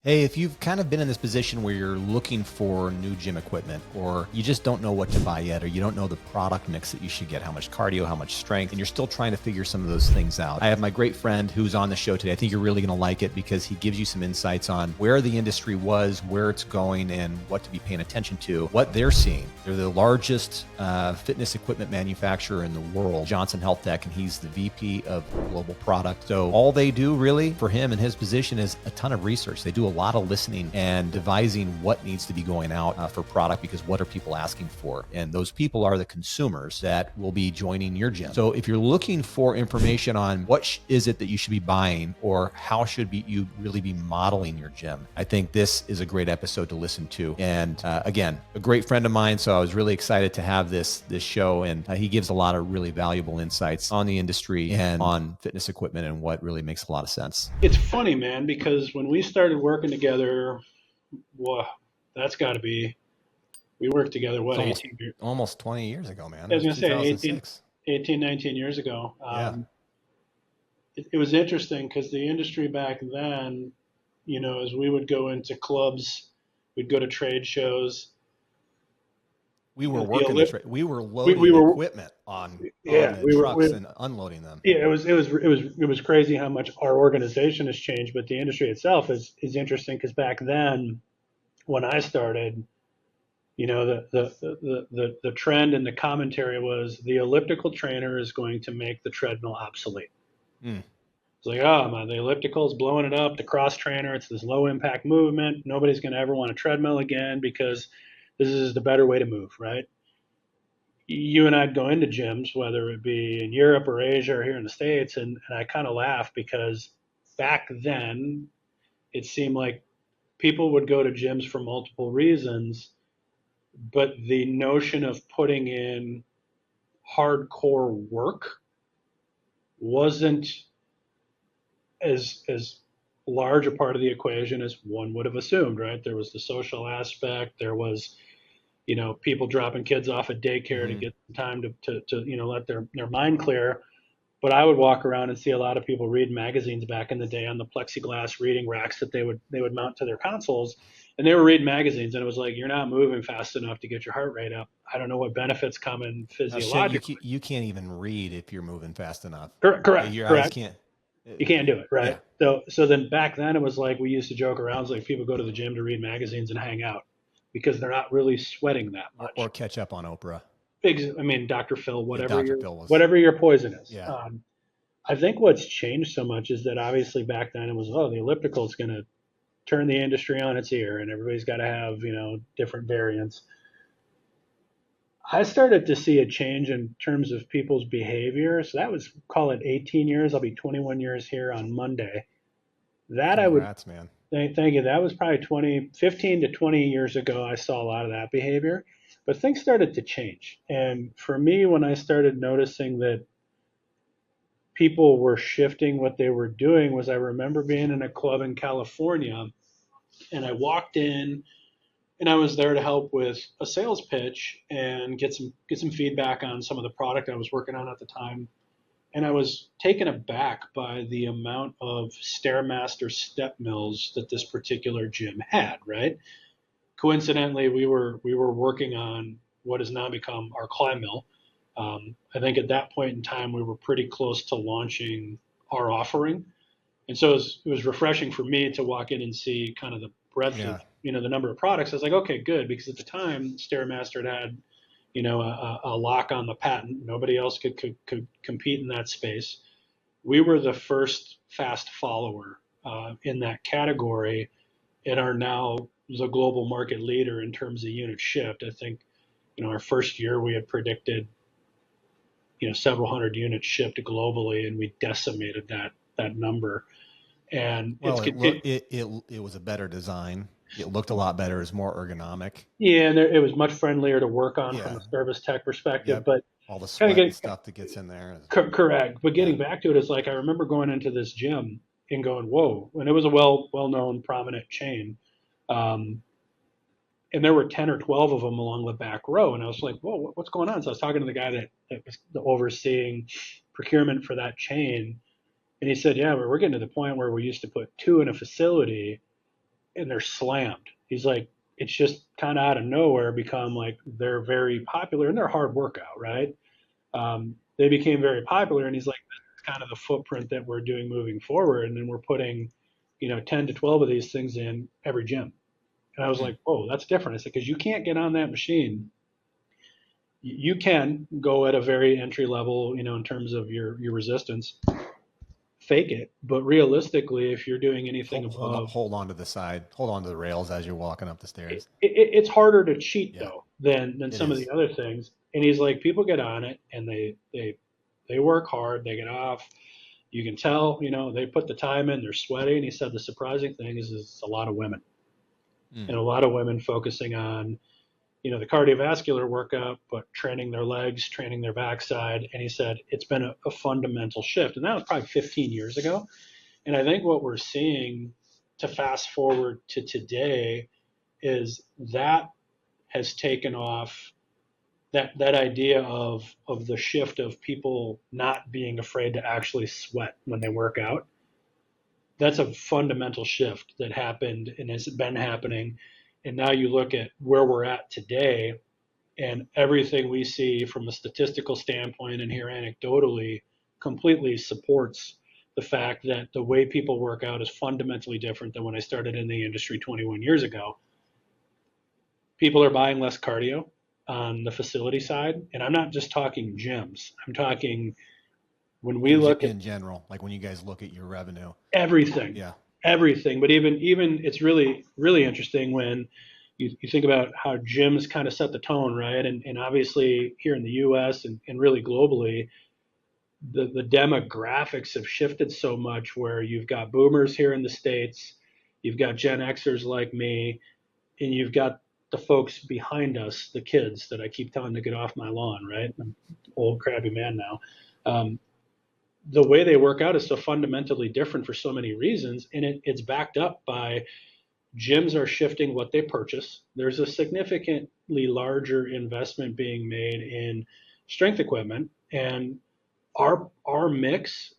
Hey, if you've kind of been in this position where you're looking for new gym equipment, or you just don't know what to buy yet, or you don't know the product mix that you should get, how much cardio, how much strength, and you're still trying to figure some of those things out, I have my great friend who's on the show today. I think you're really going to like it because he gives you some insights on where the industry was, where it's going, and what to be paying attention to, what they're seeing. They're the largest fitness equipment manufacturer in the world, Johnson Health Tech, and he's the VP of Global Product. So all they do really for him and his position is a ton of research. They do a lot of listening and devising what needs to be going out for product, because what are people asking for? And those people are the consumers that will be joining your gym. So if you're looking for information on what is it that you should be buying, or how should you really be modeling your gym, I think this is a great episode to listen to. And again, a great friend of mine, so I was really excited to have this show, and he gives a lot of really valuable insights on the industry and on fitness equipment and what really makes a lot of sense. It's funny, man, because when we started working together, well, that's got to be, we worked together, It's what, 18 years? almost 20 years ago, man. I It was was going to say 2006. 19 years ago. Yeah. It was interesting because the industry back then, as we would go into clubs, we'd go to trade shows. We were The working Olymp- we were we loading were, equipment on yeah, the trucks and unloading them. yeah, it was crazy how much our organization has changed, but the industry itself is interesting because back then, when I started, the trend and the commentary was the elliptical trainer is going to make the treadmill obsolete. Mm. It's like, oh man, the elliptical is blowing it up. The cross trainer, it's this low impact movement. Nobody's going to ever want a treadmill again because this is the better way to move, right? You and I'd go into gyms, whether it be in Europe or Asia or here in the States, and I kind of laugh because back then it seemed like people would go to gyms for multiple reasons, but the notion of putting in hardcore work wasn't as large a part of the equation as one would have assumed, right? There was the social aspect. There was, people dropping kids off at daycare to Mm-hmm. get time to let their mind clear. But I would walk around and see a lot of people read magazines back in the day on the plexiglass reading racks that they would mount to their consoles, and they were reading magazines, and it was like, you're not moving fast enough to get your heart rate up. I don't know what benefits come in Oh shit, physiologically. you can't even read if you're moving fast enough. Correct, correct, Your eyes correct. can't. You can't do it, Yeah. right? So then back then it was like we used to joke around, it's like people go to the gym to read magazines and hang out because they're not really sweating that Or much. catch up on Oprah. I mean, Dr. Phil, Yeah, whatever Dr. your Phil was. whatever your poison is. Yeah. I think what's changed so much is that obviously back then it was, oh, the elliptical is going to turn the industry on its ear and everybody's got to have, different variants. I started to see a change in terms of people's behavior. So that was, call it 18 years. I'll be 21 years here on Monday. That I would Congrats, man. thank you. That was probably 15 to 20 years ago. I saw a lot of that behavior, but things started to change. And for me, when I started noticing that people were shifting what they were doing, was I remember being in a club in California, and I walked in and I was there to help with a sales pitch and get some feedback on some of the product I was working on at the time. And I was taken aback by the amount of Stairmaster step mills that this particular gym had, right? Coincidentally, we were working on what has now become our climb mill. I think at that point in time, we were pretty close to launching our offering, and so it was refreshing for me to walk in and see kind of the breadth Yeah. of the number of products. I was like, okay, good, because at the time Stairmaster had a lock on the patent. Nobody else could compete in that space. We were the first fast follower in that category, and are now the global market leader in terms of units shipped. I think our first year we had predicted several hundred units shipped globally, and we decimated that number. And Well, it was a better design. It looked a lot better. It was more ergonomic. yeah, and it was much friendlier to work on from Yeah. a service tech perspective. Yep. But All the kind of sweat and getting stuff that gets in there. correct. But Yeah. getting back to it is like I remember going into this gym and going, "Whoa!" And it was a well known prominent chain. Um, and there were 10 or 12 of them along the back row. And I was like, whoa, what's going on? So I was talking to the guy that was overseeing procurement for that chain. And he said, yeah, we're getting to the point where we used to put two in a facility. and they're slammed. He's like, it's just kind of out of nowhere become like they're very popular and they're hard workout, right? They became very popular, and he's like, that's kind of the footprint that we're doing moving forward, and then we're putting, 10 to 12 of these things in every gym. And I was Hmm. like, oh, that's different. I said, because you can't get on that machine. You can go at a very entry level, in terms of your resistance, fake it. But realistically, if you're doing anything above, Hold on to the side. Hold on to the rails as you're walking up the it, stairs. it's harder to cheat Yeah, though than it some of is. the other things. And he's like, people get on it and they work hard, they get off. You can tell, they put the time in, they're sweaty. And he said the surprising thing is it's a lot of women, Mm. and a lot of women focusing on, the cardiovascular workout, but training their legs, training their backside. And he said it's been a fundamental shift. And that was probably 15 years ago. And I think what we're seeing, to fast forward to today, is that has taken off, that idea of the shift of people not being afraid to actually sweat when they work out. That's a fundamental shift that happened and has been happening. And now you look at where we're at today, and everything we see from a statistical standpoint and hear anecdotally completely supports the fact that the way people work out is fundamentally different than when I started in the industry 21 years ago. People are buying less cardio on the facility side, and I'm not just talking gyms. I'm talking, when we look at In general, like when you guys look at your revenue. everything, Yeah. everything. But even it's really really interesting when you think about how gyms kind of set the tone, right? And obviously here in the U.S. and really globally, the demographics have shifted so much. Where you've got boomers here in the states, you've got Gen Xers like me, and you've got the folks behind us, the kids that I keep telling to get off my lawn, right? I'm an old crabby man now. Um, the way they work out is so fundamentally different for so many reasons, and it's backed up by gyms are shifting what they purchase. There's a significantly larger investment being made in strength equipment, and our mix.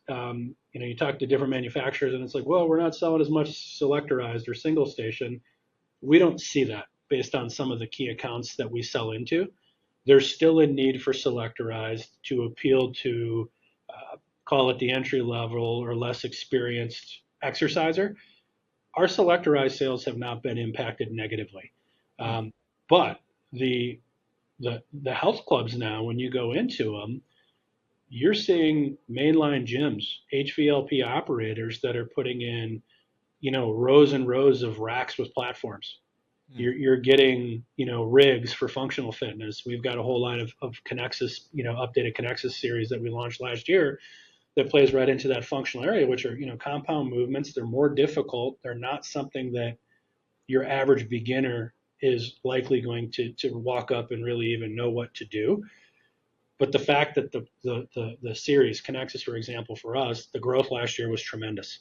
You talk to different manufacturers, and it's like, well, we're not selling as much selectorized or single station. We don't see that based on some of the key accounts that we sell into. There's still a need for selectorized to appeal to, call it the entry level or less experienced exerciser. Our selectorized sales have not been impacted negatively. Mm. But the, the health clubs now, when you go into them, you're seeing mainline gyms, HVLP operators that are putting in, rows and rows of racks with platforms. Mm. You're getting, rigs for functional fitness. We've got a whole line of Connexus, updated Connexus series that we launched last year that plays right into that functional area, which are, compound movements. They're more difficult. They're not something that your average beginner is likely going to walk up and really even know what to do. But the fact that the series, Connexus, for example, for us, the growth last year was tremendous.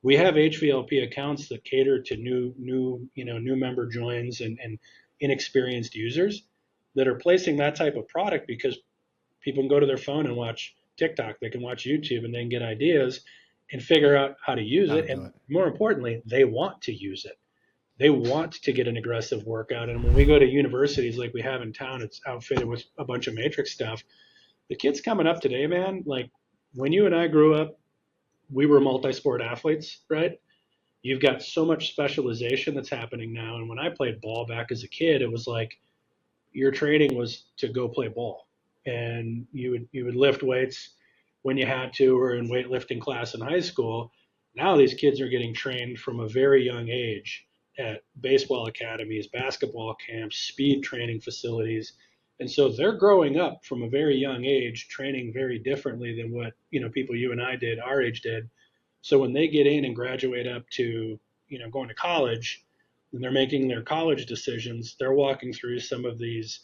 We have HVLP accounts that cater to new member joins and inexperienced users that are placing that type of product because people can go to their phone and watch TikTok, they can watch YouTube, and they can get ideas and figure out how to use How to it. do And it. more importantly, they want to use it. They want to get an aggressive workout. And when we go to universities like we have in town, it's outfitted with a bunch of matrix stuff. The kids coming up today, man, like when you and I grew up, we were multi-sport athletes, right? You've got so much specialization that's happening now. And when I played ball back as a kid, it was like your training was to go play ball, and you would lift weights when you had to, or in weightlifting class in high school. Now these kids are getting trained from a very young age at baseball academies, basketball camps, speed training facilities. And so they're growing up from a very young age, training very differently than what, people you and I did, our age did. So when they get in and graduate up to, going to college, and they're making their college decisions, they're walking through some of these,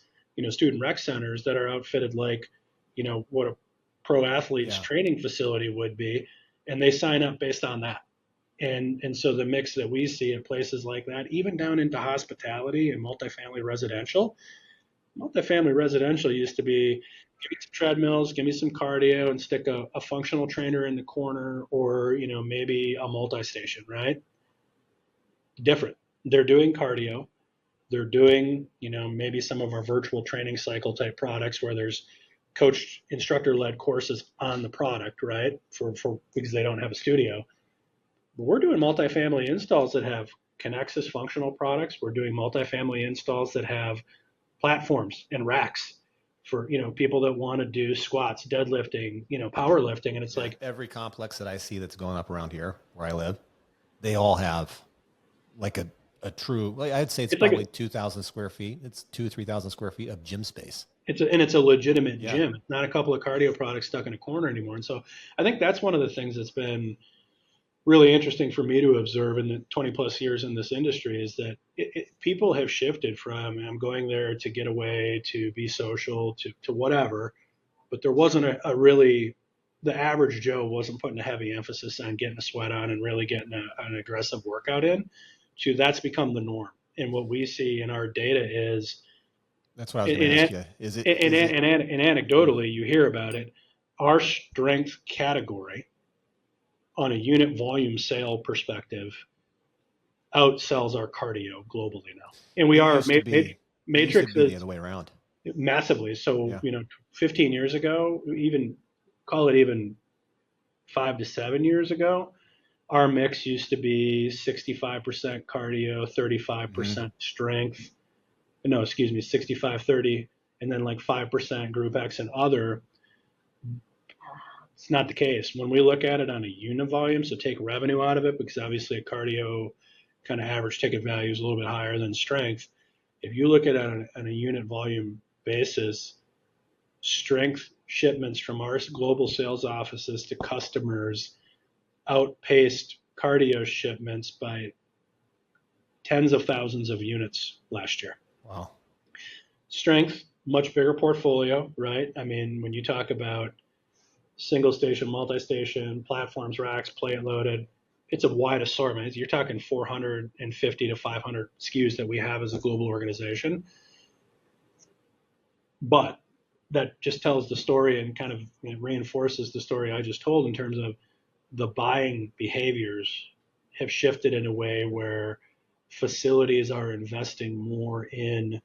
student rec centers that are outfitted like, what a pro athlete's Yeah. training facility would be, and they sign up based on that. And so the mix that we see at places like that, even down into hospitality and multifamily residential used to be, give me some treadmills, give me some cardio, and stick a functional trainer in the corner, or maybe a multi-station, right? Different. they're doing cardio. They're doing, maybe some of our virtual training cycle type products where there's coach instructor led courses on the product, right? For because they don't have a studio. But we're doing multifamily installs that have Connexus functional products. We're doing multifamily installs that have platforms and racks for people that want to do squats, deadlifting, powerlifting, and it's like every complex that I see that's going up around here where I live, they all have like a true, like I'd say it's probably like 2,000 square feet. It's 3,000 square feet of gym space. It's a legitimate gym. It's not a couple of cardio products stuck in a corner anymore. And so I think that's one of the things that's been really interesting for me to observe in the 20 plus years in this industry is that people have shifted from I'm going there to get away, to be social, to whatever. But there wasn't a really, the average Joe wasn't putting a heavy emphasis on getting a sweat on and really getting an aggressive workout in. To that's become the norm. And what we see in our data is, that's what I was going to ask you. Is it, and anecdotally, you hear about it, our strength category on a unit volume sale perspective outsells our cardio globally now. And we are Matrix is the other way around massively. So, 15 years ago, even call it even 5 to 7 years ago, our mix used to be 65% cardio, 35% strength. No, excuse me, 65, 30, and then like 5% group X and other. It's not the case. When we look at it on a unit volume, so take revenue out of it, because obviously a cardio kind of average ticket value is a little bit higher than strength. If you look at it on a unit volume basis, strength shipments from our global sales offices to customers outpaced cardio shipments by tens of thousands of units last year. Wow. Strength, much bigger portfolio, right? I mean, when you talk about single station, multi-station, platforms, racks, plate loaded, it's a wide assortment. You're talking 450 to 500 SKUs that we have as a global organization. But that just tells the story and kind of reinforces the story I just told in terms of the buying behaviors have shifted in a way where facilities are investing more in,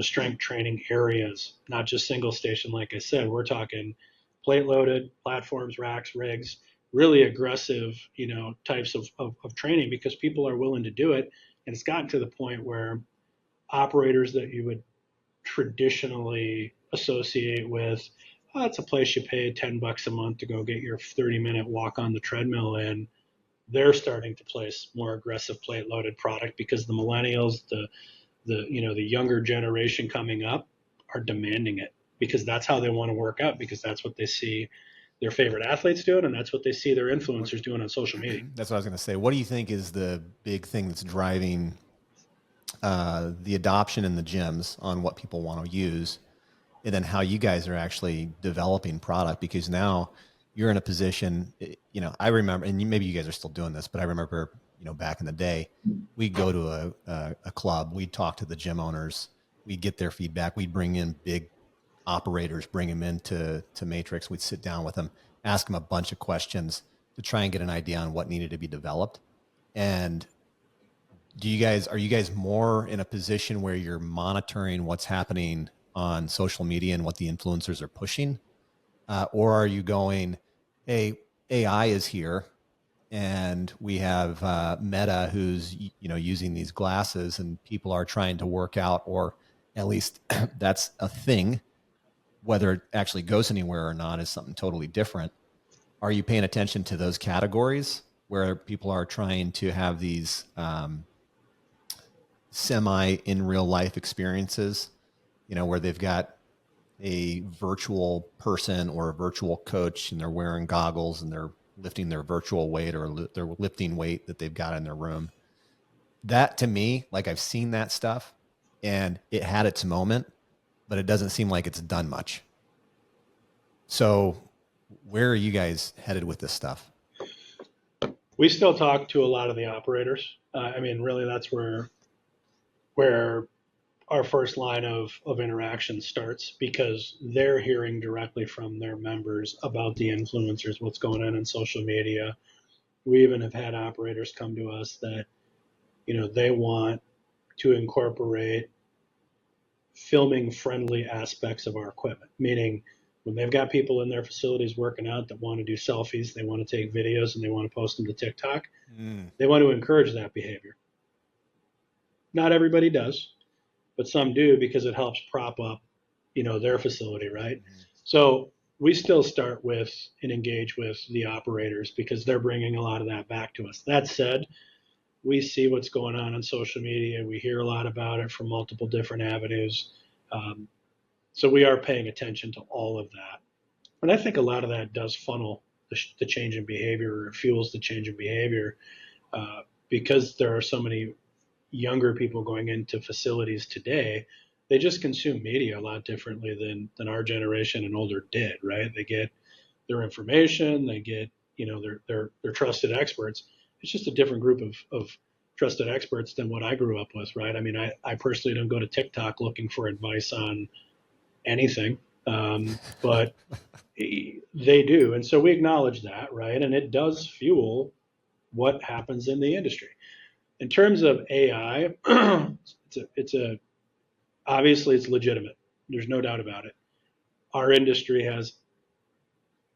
strength training areas, not just single station. Like I said, we're talking plate loaded, platforms, racks, rigs, really aggressive, types of training because people are willing to do it. And it's gotten to the point where operators that you would traditionally associate with, oh, it's a place you pay $10 a month to go get your 30-minute walk on the treadmill in. They're starting to place more aggressive plate loaded product because the millennials, the younger generation coming up are demanding it because that's how they want to work out, because that's what they see their favorite athletes doing, and that's what they see their influencers doing on social media. That's what I was going to say. What do you think is the big thing that's driving the adoption in the gyms on what people want to use, and then how you guys are actually developing product? Because now you're in a position, I remember, and maybe you guys are still doing this, but I remember, back in the day, we'd go to a club, we'd talk to the gym owners, we'd get their feedback, we'd bring in big operators, bring them into Matrix, we'd sit down with them, ask them a bunch of questions to try and get an idea on what needed to be developed. And are you guys more in a position where you're monitoring what's happening on social media and what the influencers are pushing? Or are you going, hey, AI is here and we have Meta who's, using these glasses and people are trying to work out, or at least that's a thing. Whether it actually goes anywhere or not is something totally different. Are you paying attention to those categories where people are trying to have these semi in real life experiences, where they've got a virtual person or a virtual coach and they're wearing goggles and they're lifting their virtual weight or they're lifting weight that they've got in their room? That, to me, like, I've seen that stuff and it had its moment, but it doesn't seem like it's done much. So where are you guys headed with this stuff? We still talk to a lot of the operators. Really that's where our first line of interaction starts, because they're hearing directly from their members about the influencers, what's going on in social media. We even have had operators come to us that they want to incorporate filming friendly aspects of our equipment, meaning when they've got people in their facilities working out that want to do selfies, they want to take videos and they want to post them to TikTok, they want to encourage that behavior. Not everybody does, but some do because it helps prop up, their facility, right? So we still start with and engage with the operators because they're bringing a lot of that back to us. That said, we see what's going on social media. We hear a lot about it from multiple different avenues. Um, so we are paying attention to all of that. And I think a lot of that does funnel the change in behavior, or fuels the change in behavior, because there are so many younger people going into facilities today. They just consume media a lot differently than our generation and older did, right? They get their information, they get, their trusted experts. It's just a different group of trusted experts than what I grew up with, right? I mean, I personally don't go to TikTok looking for advice on anything, but they do. And so we acknowledge that, right? And it does fuel what happens in the industry. In terms of AI, it's obviously it's legitimate. There's no doubt about it. Our industry has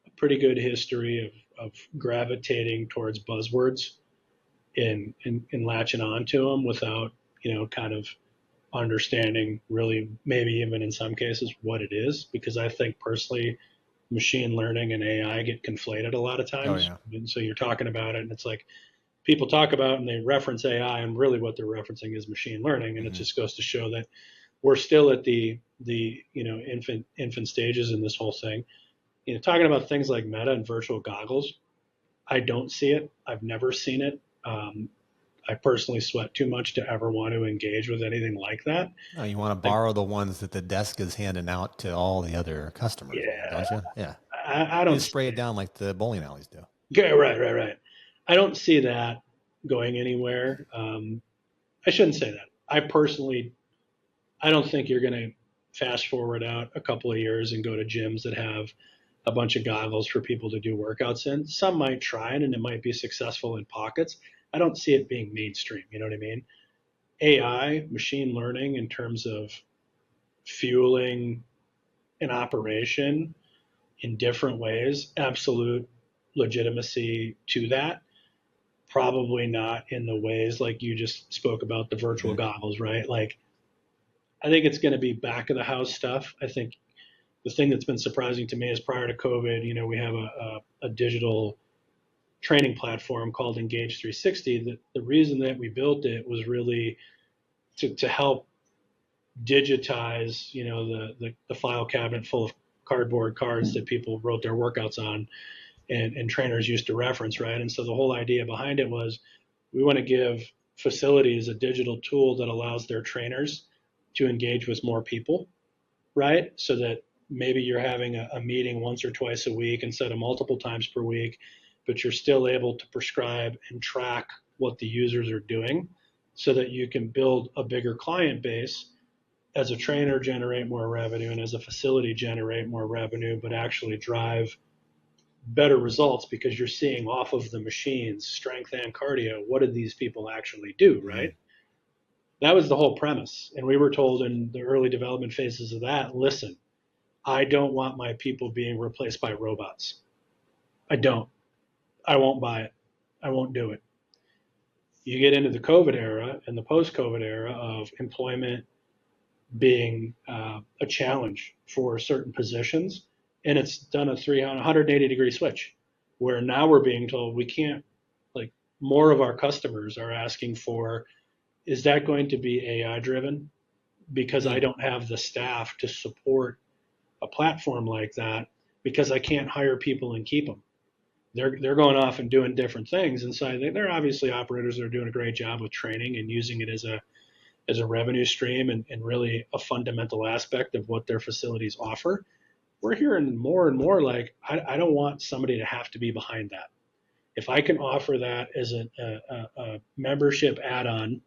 a pretty good history of gravitating towards buzzwords and latching onto them without, kind of understanding really maybe even in some cases what it is, because I think personally machine learning and AI get conflated a lot of Oh times. yeah. And so you're talking about it and it's like people talk about and they reference AI and really what they're referencing is machine learning. And it just goes to show that we're still at the infant stages in this whole thing. Talking about things like Meta and virtual goggles, I don't see it. I've never seen it. I personally sweat too much to ever want to engage with anything like that. No, you want to Like, borrow the ones that the desk is handing out to all the other customers, man, yeah, don't you? Yeah. I You don't just spray it down like the bowling alleys do. Yeah, right. I don't see that going anywhere. I shouldn't say that. I don't think you're going to fast forward out a couple of years and go to gyms that have a bunch of goggles for people to do workouts in. Some might try it and it might be successful in pockets. I don't see it being mainstream. You know what I mean? AI, machine learning, in terms of fueling an operation in different ways, absolute legitimacy to that. Probably not in the ways like you just spoke about the virtual goggles, right? Like, I think it's going to be back of the house stuff. I think the thing that's been surprising to me is prior to COVID, we have a digital training platform called Engage 360. The reason that we built it was really to help digitize, the file cabinet full of cardboard cards that people wrote their workouts on and trainers used to reference, right? And so the whole idea behind it was we want to give facilities a digital tool that allows their trainers to engage with more people, right? So that maybe you're having a meeting once or twice a week instead of multiple times per week, but you're still able to prescribe and track what the users are doing so that you can build a bigger client base, as a trainer generate more revenue, and as a facility generate more revenue, but actually drive better results because you're seeing off of the machines, strength and cardio, what did these people actually do, right? That was the whole premise. And we were told in the early development phases of that, listen, I don't want my people being replaced by robots. I don't. I won't buy it. I won't do it. You get into the COVID era and the post-COVID era of employment being a challenge for certain positions, and it's done a 180-degree switch, where now we're being told we can't, like, more of our customers are asking for, is that going to be AI driven? Because I don't have the staff to support a platform like that, because I can't hire people and keep them. They're going off and doing different things, and so they're obviously operators that are doing a great job with training and using it as a revenue stream and really a fundamental aspect of what their facilities offer. We're hearing more and more like, I don't want somebody to have to be behind that. If I can offer that as a membership add-on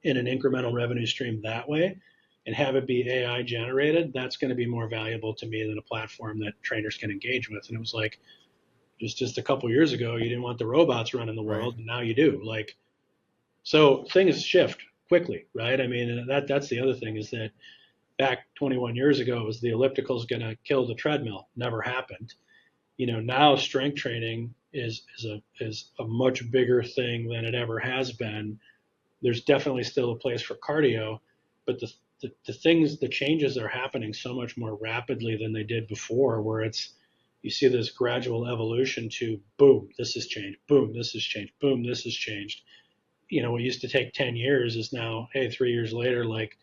in an incremental revenue stream that way and have it be AI generated, that's going to be more valuable to me than a platform that trainers can engage with. And it was like, just a couple of years ago, you didn't want the robots running the world, and now you do. Like, So things shift quickly, right? I mean, and that's the other thing is that back 21 years ago, it was the elliptical is going to kill the treadmill. Never happened. Now strength training is a much bigger thing than it ever has been. There's definitely still a place for cardio, but the changes are happening so much more rapidly than they did before, where you see this gradual evolution to boom, this has changed, boom, this has changed, boom, this has changed. What used to take 10 years is now, hey, 3 years later, like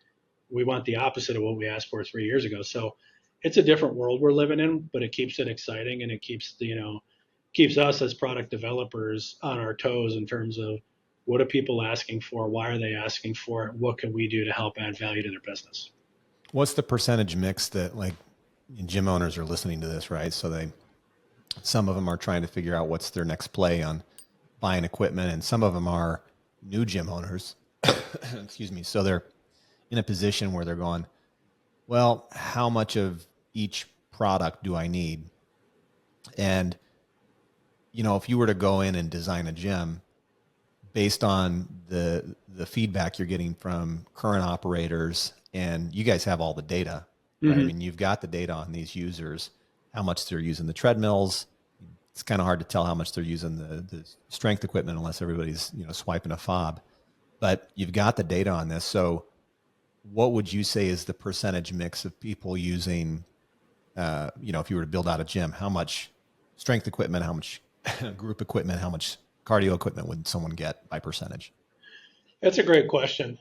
we want the opposite of what we asked for 3 years ago. So it's a different world we're living in, but it keeps it exciting and it keeps us as product developers on our toes in terms of what are people asking for? Why are they asking for it? What can we do to help add value to their business? What's the percentage mix that like gym owners are listening to this, right? So some of them are trying to figure out what's their next play on buying equipment, and some of them are new gym owners. Excuse me. So they're in a position where they're going, well, how much of each product do I need? And, if you were to go in and design a gym based on the feedback you're getting from current operators, and you guys have all the data, right? Mm-hmm. I mean, you've got the data on these users, how much they're using the treadmills. It's kind of hard to tell how much they're using the strength equipment unless everybody's, swiping a fob. But you've got the data on this. So what would you say is the percentage mix of people using, if you were to build out a gym, how much strength equipment, how much group equipment, how much cardio equipment would someone get by percentage? That's a great question.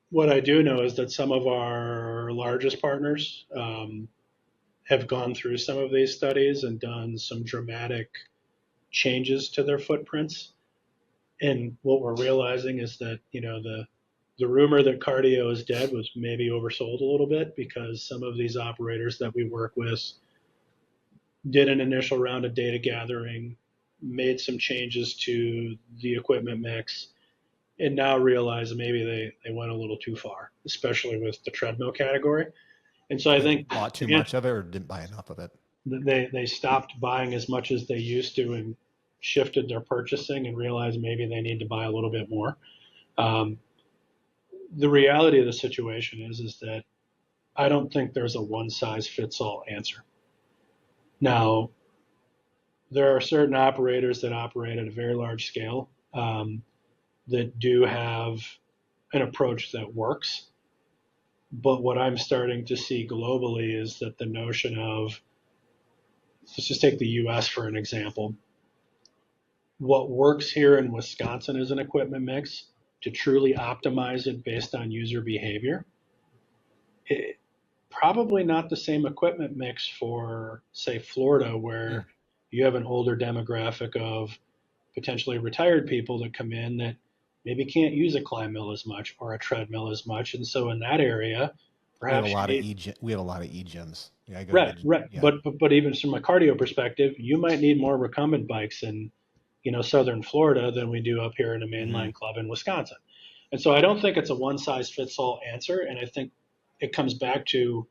What I do know is that some of our largest partners have gone through some of these studies and done some dramatic changes to their footprints. And what we're realizing is that, the rumor that cardio is dead was maybe oversold a little bit, because some of these operators that we work with did an initial round of data gathering, made some changes to the equipment mix, and now realize maybe they went a little too far, especially with the treadmill category. And so I think Bought too again, much of it or didn't buy enough of it? they stopped buying as much as they used to and shifted their purchasing and realized maybe they need to buy a little bit more. Um, the reality of the situation is that I don't think there's a one size fits all answer. Now, there are certain operators that operate at a very large scale that do have an approach that works. But what I'm starting to see globally is that the notion of, let's just take the US for an example. What works here in Wisconsin as an equipment mix, to truly optimize it based on user behavior, probably not the same equipment mix for, say, Florida, where you have an older demographic of potentially retired people that come in that maybe can't use a climb mill as much or a treadmill as much. And so in that area, We have a perhaps lot of we have a lot of e-gyms. Yeah, I go right, to right. yeah. But even from a cardio perspective, you might need more recumbent bikes in, southern Florida than we do up here in a mainline club in Wisconsin. And so I don't think it's a one size fits all answer. And I think it comes back to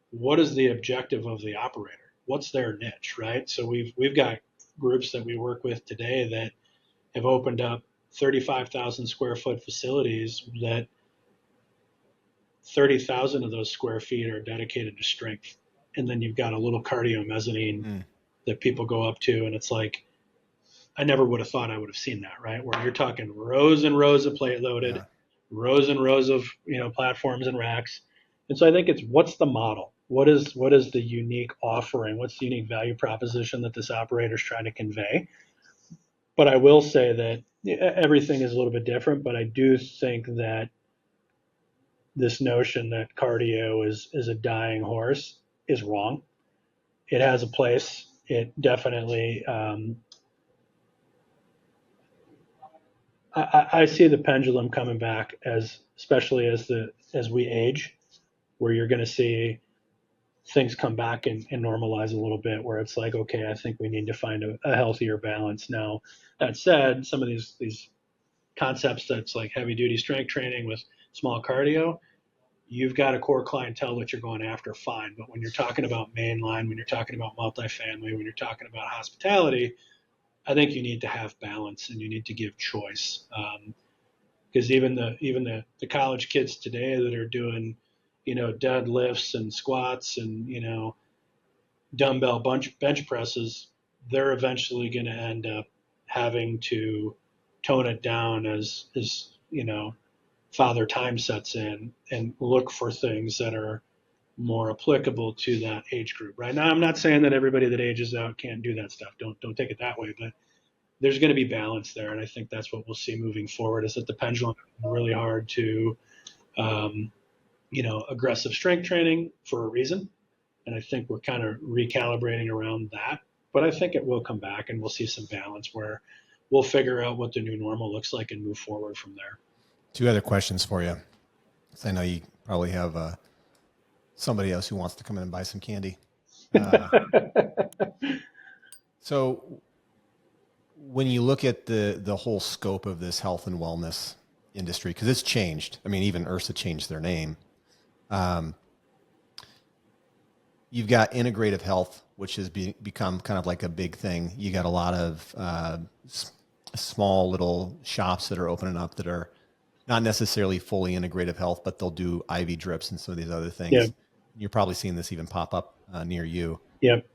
what is the objective of the operator? What's their niche, right? So we've got groups that we work with today that have opened up 35,000 square foot facilities that 30,000 of those square feet are dedicated to strength. And then you've got a little cardio mezzanine that people go up to. And it's like, I never would have thought I would have seen that, right? Where you're talking rows and rows of plate loaded, rows and rows of, platforms and racks. And so I think it's what's the model? What is the unique offering? What's the unique value proposition that this operator is trying to convey? But I will say that everything is a little bit different, but I do think that this notion that cardio is a dying horse is wrong. It has a place. It definitely, I see the pendulum coming back especially as we age, where you're going to see things come back and normalize a little bit, where it's like, okay, I think we need to find a healthier balance. Now, that said, some of these concepts that's like heavy duty strength training with small cardio, you've got a core clientele that you're going after, fine. But when you're talking about mainline, when you're talking about multifamily, when you're talking about hospitality, I think you need to have balance and you need to give choice. because even the college kids today that are doing, deadlifts and squats and dumbbell bench presses, they're eventually going to end up having to tone it down as father time sets in and look for things that are more applicable to that age group. Right now, I'm not saying that everybody that ages out can't do that stuff. Don't take it that way, but there's going to be balance there, and I think that's what we'll see moving forward. Is that the pendulum is really hard to, um, aggressive strength training for a reason, and I think we're kind of recalibrating around that. But I think it will come back, and we'll see some balance where we'll figure out what the new normal looks like and move forward from there. Two other questions for you. So I know you probably have somebody else who wants to come in and buy some candy. So when you look at the whole scope of this health and wellness industry, because it's changed. I mean, even IHRSA changed their name. You've got integrative health, which has become kind of like a big thing. You got a lot of small little shops that are opening up that are not necessarily fully integrative health, but they'll do IV drips and some of these other things. Yeah. You're probably seeing this even pop up near you. Yep.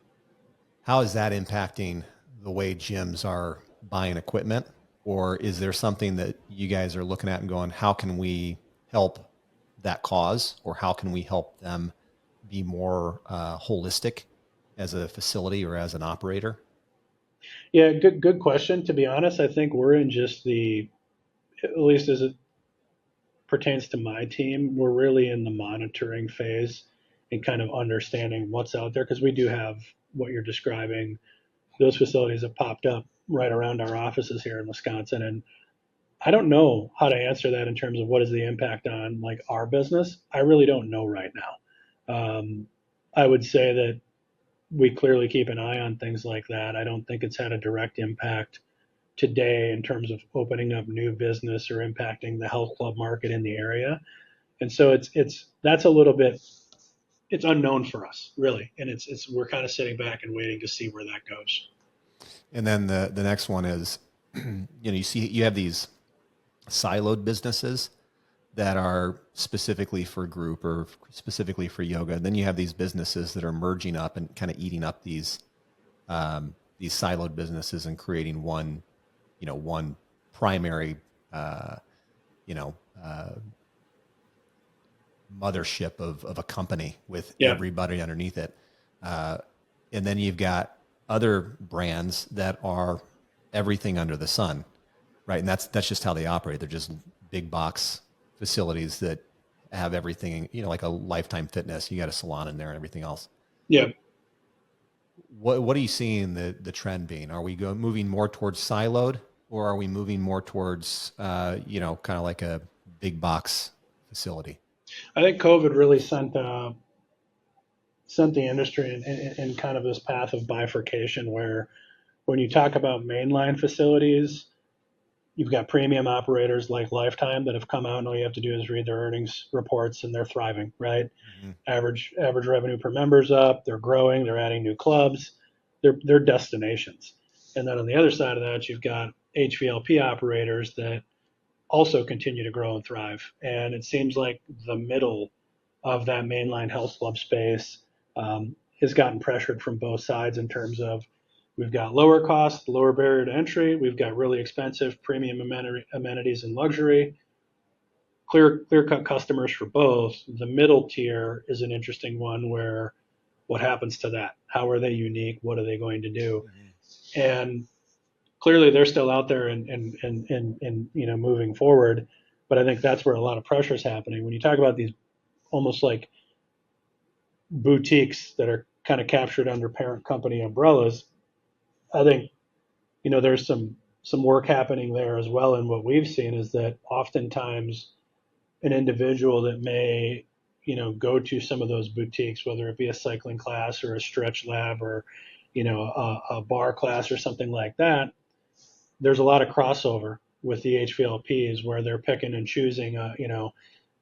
How is that impacting the way gyms are buying equipment? Or is there something that you guys are looking at and going, how can we help that cause? Or how can we help them be more holistic as a facility or as an operator? Yeah, good question. To be honest, I think we're in just at least as it pertains to my team, we're really in the monitoring phase and kind of understanding what's out there, because we do have what you're describing. Those facilities have popped up right around our offices here in Wisconsin, and I don't know how to answer that in terms of what is the impact on like our business. I really don't know right now. I would say that we clearly keep an eye on things like that. I don't think it's had a direct impact today in terms of opening up new business or impacting the health club market in the area. And so that's a little bit, it's unknown for us really. And we're kind of sitting back and waiting to see where that goes. And then the next one is, you have these siloed businesses that are specifically for group or specifically for yoga. And then you have these businesses that are merging up and kind of eating up these siloed businesses and creating one primary, mothership of a company with everybody underneath it. And then you've got other brands that are everything under the sun, right? And that's just how they operate. They're just big box facilities that have everything, like a Lifetime Fitness. You got a salon in there and everything else. Yeah. What are you seeing the trend being? Are we moving more towards siloed, or are we moving more towards, kind of like a big box facility? I think COVID really sent the industry in kind of this path of bifurcation where when you talk about mainline facilities, you've got premium operators like Lifetime that have come out and all you have to do is read their earnings reports and they're thriving, right? Mm-hmm. Average revenue per member's up, they're growing, they're adding new clubs, they're destinations. And then on the other side of that, you've got HVLP operators that also continue to grow and thrive. And it seems like the middle of that mainline health club space has gotten pressured from both sides in terms of we've got lower cost, lower barrier to entry. We've got really expensive premium amenities and luxury. Clear-cut customers for both. The middle tier is an interesting one where what happens to that? How are they unique? What are they going to do? Mm-hmm. And clearly they're still out there and moving forward. But I think that's where a lot of pressure is happening. When you talk about these almost like boutiques that are kind of captured under parent company umbrellas, I think, there's some work happening there as well. And what we've seen is that oftentimes an individual that may, go to some of those boutiques, whether it be a cycling class or a stretch lab or, a bar class or something like that, there's a lot of crossover with the HVLPs where they're picking and choosing,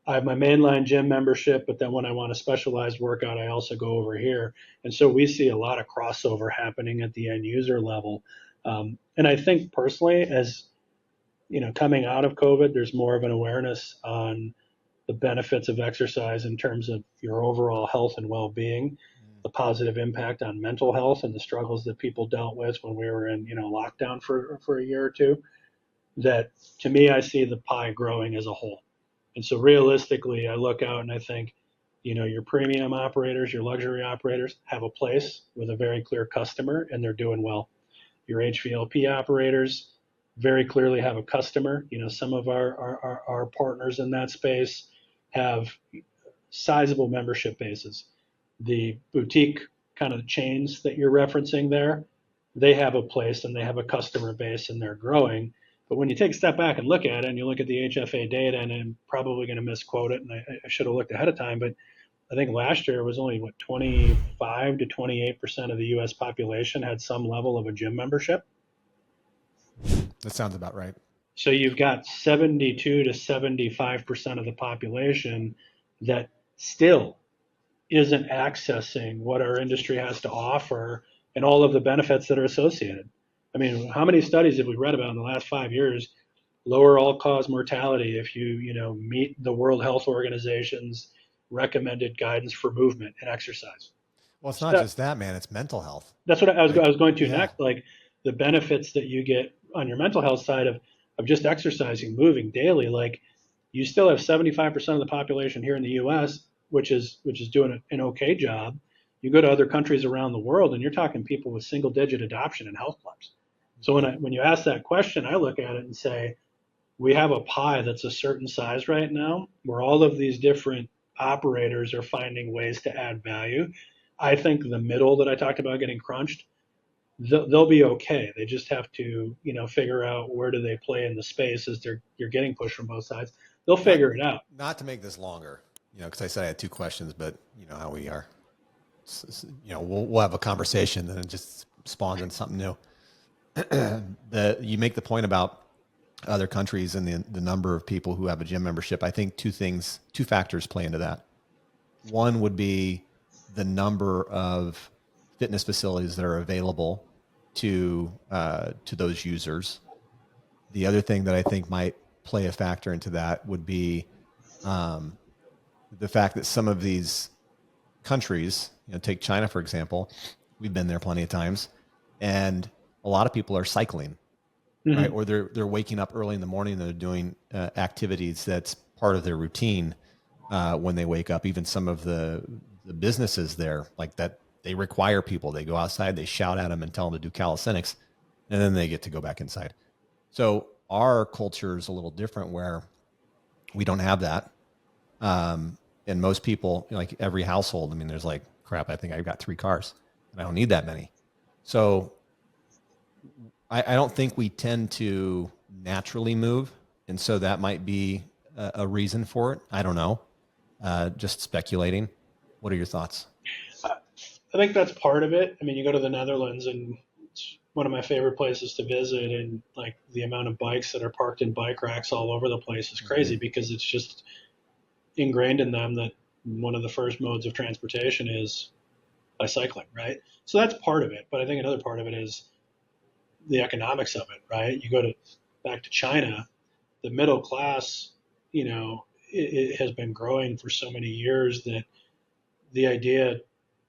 I have my mainline gym membership, but then when I want a specialized workout, I also go over here. And so we see a lot of crossover happening at the end user level. And I think personally, as coming out of COVID, there's more of an awareness on the benefits of exercise in terms of your overall health and well-being, the positive impact on mental health and the struggles that people dealt with when we were in, lockdown for a year or two. That, to me, I see the pie growing as a whole. And so realistically, I look out and I think, your premium operators, your luxury operators have a place with a very clear customer and they're doing well. Your HVLP operators very clearly have a customer. Some of our partners in that space have sizable membership bases. The boutique kind of chains that you're referencing there, they have a place and they have a customer base and they're growing. But when you take a step back and look at it and you look at the HFA data, and I'm probably going to misquote it, and I should have looked ahead of time, but I think last year it was only 25 to 28% of the U.S. population had some level of a gym membership. That sounds about right. So you've got 72 to 75% of the population that still isn't accessing what our industry has to offer and all of the benefits that are associated. I mean, how many studies have we read about in the last 5 years? Lower all-cause mortality if you meet the World Health Organization's recommended guidance for movement and exercise. Well, it's not just that, man. It's mental health. That's what I was going to next. Like the benefits that you get on your mental health side of just exercising, moving daily. Like you still have 75% of the population here in the U.S., which is doing an okay job. You go to other countries around the world, and you're talking people with single-digit adoption in health clubs. So when you ask that question, I look at it and say, we have a pie that's a certain size right now, where all of these different operators are finding ways to add value. I think the middle that I talked about getting crunched, they'll be okay. They just have to, figure out where do they play in the space as you're getting pushed from both sides. They'll figure it out. Not to make this longer, because I said I had two questions, but you know how we are. We'll have a conversation and it just spawns into something new. You make the point about other countries and the number of people who have a gym membership. I think two factors play into that. One would be the number of fitness facilities that are available to those users. The other thing that I think might play a factor into that would be the fact that some of these countries, take China, for example, we've been there plenty of times, and a lot of people are cycling, mm-hmm. right? Or they're waking up early in the morning and they're doing activities that's part of their routine when they wake up. Even some of the businesses there, like that, they require people. They go outside, they shout at them and tell them to do calisthenics, and then they get to go back inside. So our culture is a little different where we don't have that. And most people, like every household, I mean, there's like, crap, I think I've got 3 cars and I don't need that many. So I don't think we tend to naturally move. And so that might be a reason for it. I don't know. Just speculating. What are your thoughts? I think that's part of it. I mean, you go to the Netherlands and it's one of my favorite places to visit, and like the amount of bikes that are parked in bike racks all over the place is crazy, mm-hmm. because it's just ingrained in them that one of the first modes of transportation is by cycling, right? So that's part of it. But I think another part of it is the economics of it, right? You go back to China, the middle class, it has been growing for so many years that the idea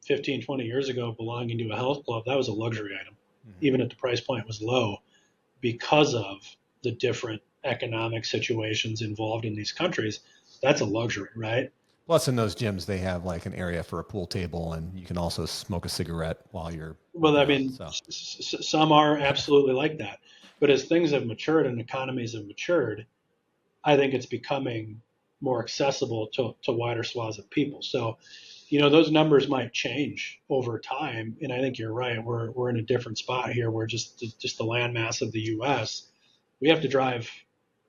15, 20 years ago of belonging to a health club, that was a luxury item, mm-hmm. even if the price point was low, because of the different economic situations involved in these countries. That's a luxury, right? Plus, in those gyms, they have like an area for a pool table, and you can also smoke a cigarette while you're. Well, I mean, some are absolutely like that. But as things have matured and economies have matured, I think it's becoming more accessible to wider swaths of people. So, those numbers might change over time. And I think you're right. We're in a different spot here where just the landmass of the U.S., we have to drive.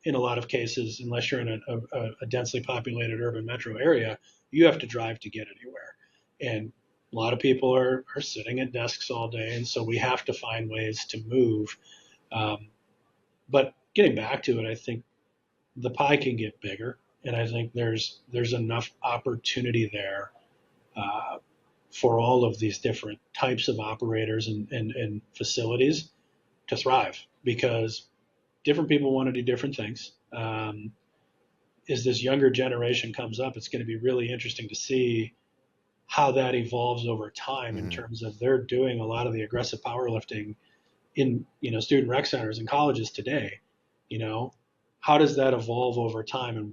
In a lot of cases, unless you're in a densely populated urban metro area, you have to drive to get anywhere. And a lot of people are sitting at desks all day, and so we have to find ways to move. But getting back to it, I think the pie can get bigger, and I think there's enough opportunity there for all of these different types of operators and facilities to thrive, because different people want to do different things. As this younger generation comes up, it's going to be really interesting to see how that evolves over time in terms of they're doing a lot of the aggressive powerlifting in, student rec centers and colleges today. How does that evolve over time, and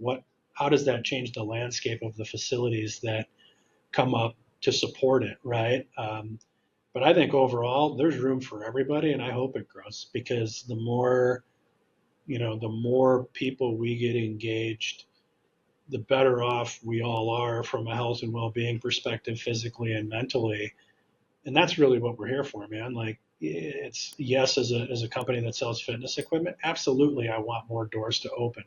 how does that change the landscape of the facilities that come up to support it, right? But I think overall there's room for everybody, and I hope it grows, because the more people we get engaged, the better off we all are from a health and well-being perspective, physically and mentally. And that's really what we're here for, man. Like, it's, yes, as a company that sells fitness equipment, absolutely, I want more doors to open,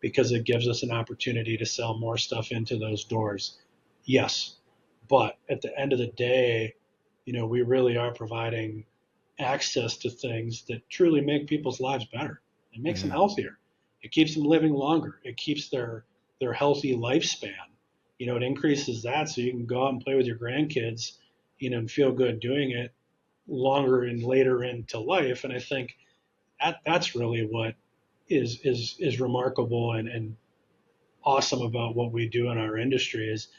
because it gives us an opportunity to sell more stuff into those doors. Yes. But at the end of the day, we really are providing access to things that truly make people's lives better. It makes them healthier. It keeps them living longer. It keeps their healthy lifespan. It increases that, so you can go out and play with your grandkids, and feel good doing it longer and later into life. And I think that's really what is remarkable and awesome about what we do in our industry, is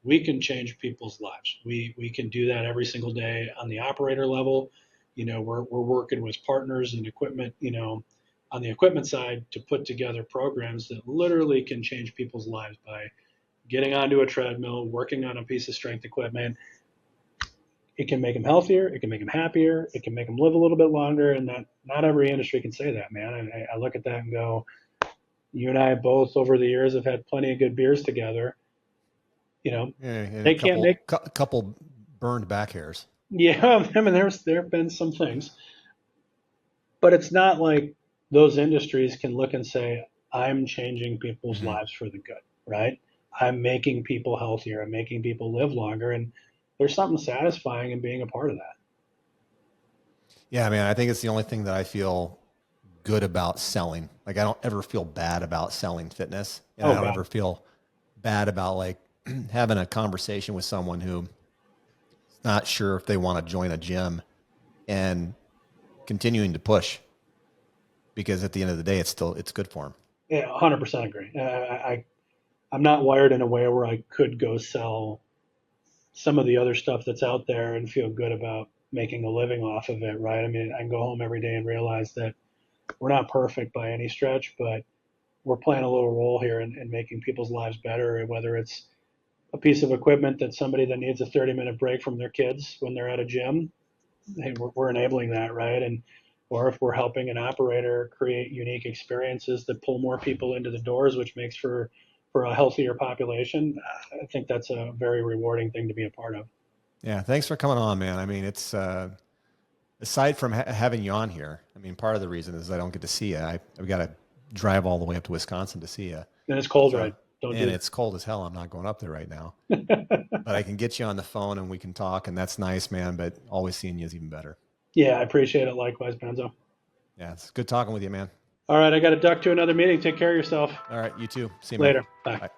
we can change people's lives. We can do that every single day on the operator level. We're working with partners and equipment, on the equipment side, to put together programs that literally can change people's lives by getting onto a treadmill, working on a piece of strength equipment. It can make them healthier. It can make them happier. It can make them live a little bit longer. And not every industry can say that, man. I look at that and go, you and I both over the years have had plenty of good beers together. They can't make a couple burned back hairs. Yeah, I mean, there have been some things, but it's not like those industries can look and say, I'm changing people's lives for the good, right? I'm making people healthier. I'm making people live longer. And there's something satisfying in being a part of that. Yeah, man, I think it's the only thing that I feel good about selling. Like, I don't ever feel bad about selling fitness. And I don't ever feel bad about, like, having a conversation with someone who's not sure if they want to join a gym and continuing to push, because at the end of the day, it's good for them. Yeah, 100% agree. I'm not wired in a way where I could go sell some of the other stuff that's out there and feel good about making a living off of it, right? I mean, I can go home every day and realize that we're not perfect by any stretch, but we're playing a little role here in making people's lives better, whether it's a piece of equipment that somebody that needs a 30-minute break from their kids when they're at a gym, hey, we're enabling that, right? Or if we're helping an operator create unique experiences that pull more people into the doors, which makes for a healthier population, I think that's a very rewarding thing to be a part of. Yeah, thanks for coming on, man. I mean, it's aside from having you on here, I mean, part of the reason is I don't get to see you. I've got to drive all the way up to Wisconsin to see you. And it's cold, right? It's cold as hell. I'm not going up there right now. But I can get you on the phone and we can talk, and that's nice, man. But always seeing you is even better. Yeah, I appreciate it. Likewise, Benzo. Yeah, it's good talking with you, man. All right, I got to duck to another meeting. Take care of yourself. All right, you too. See you later. Man. Bye.